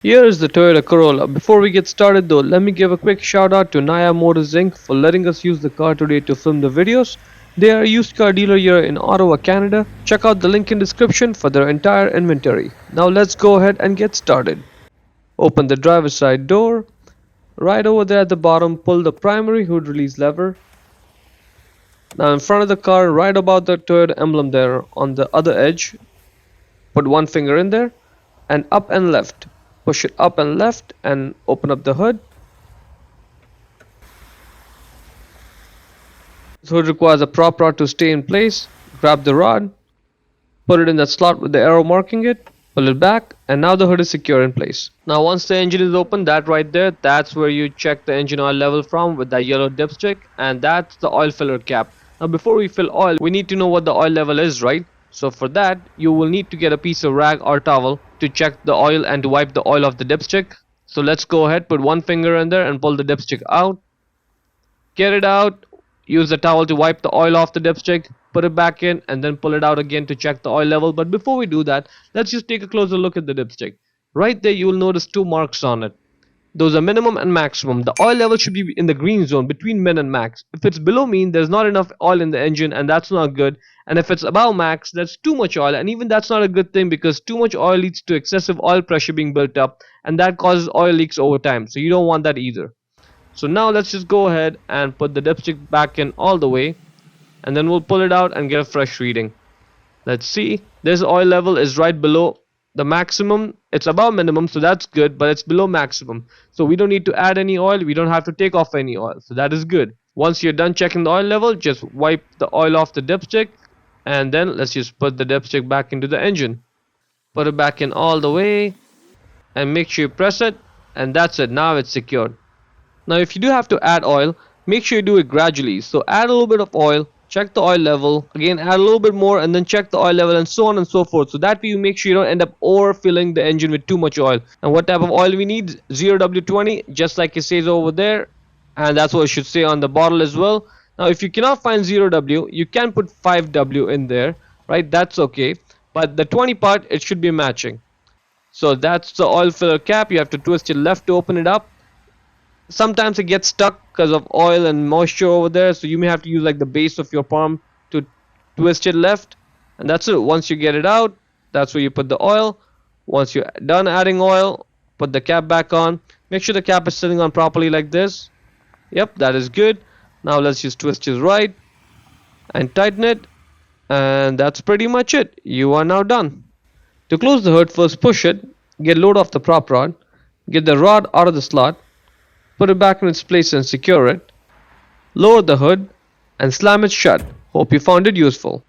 Here is the Toyota Corolla. Before we get started though, let me give a quick shout out to Naya Motors Inc. for letting us use the car today to film the videos. They are a used car dealer here in Ottawa, Canada. Check out the link in description for their entire inventory. Now let's go ahead and get started. Open the driver's side door. Right over there at the bottom, pull the primary hood release lever. Now in front of the car, right about the Toyota emblem there on the other edge, put one finger in there and up and left. Push it up and left and open up the hood. The hood requires a prop rod to stay in place. Grab the rod, put it in that slot with the arrow marking it, pull it back, and now the hood is secure in place. Now once the engine is open, that right there, that's where you check the engine oil level from with that yellow dipstick, and that's the oil filler cap. Now before we fill oil, we need to know what the oil level is, right? So for that, you will need to get a piece of rag or towel to check the oil and to wipe the oil off the dipstick. So let's go ahead, put one finger in there and pull the dipstick out. Get it out, use the towel to wipe the oil off the dipstick, put it back in and then pull it out again to check the oil level. But before we do that, let's just take a closer look at the dipstick. Right there you will notice two marks on it. Those are minimum and maximum. The oil level should be in the green zone between min and max. If it's below mean, there's not enough oil in the engine and that's not good. And if it's above max, that's too much oil, and even that's not a good thing because too much oil leads to excessive oil pressure being built up and that causes oil leaks over time. So you don't want that either. So now let's just go ahead and put the dipstick back in all the way and then we'll pull it out and get a fresh reading. Let's see, this oil level is right below the maximum. It's above minimum, so that's good, but it's below maximum, so we don't need to add any oil, we don't have to take off any oil, so that is good. Once you're done checking the oil level, just wipe the oil off the dipstick and then let's just put the dipstick back into the engine. Put it back in all the way and make sure you press it, and that's it. Now it's secured. Now if you do have to add oil, make sure you do it gradually. So add a little bit of oil, check the oil level, again add a little bit more and then check the oil level, and so on and so forth. So that way you make sure you don't end up overfilling the engine with too much oil. And what type of oil we need? 0W20, just like it says over there, and that's what it should say on the bottle as well. Now if you cannot find 0W, you can put 5W in there, right? That's okay, but the 20 part, it should be matching. So that's the oil filler cap. You have to twist it left to open it up. Sometimes it gets stuck because of oil and moisture over there, so you may have to use like the base of your palm to twist it left, and that's it. Once you get it out, that's where you put the oil. Once you're done adding oil, put the cap back on. Make sure the cap is sitting on properly like this. Yep, that is good. Now let's just twist it right and tighten it, and that's pretty much it. You are now done. To close the hood, first push it, get load off the prop rod, get the rod out of the slot, put it back in its place and secure it, lower the hood and slam it shut. Hope you found it useful.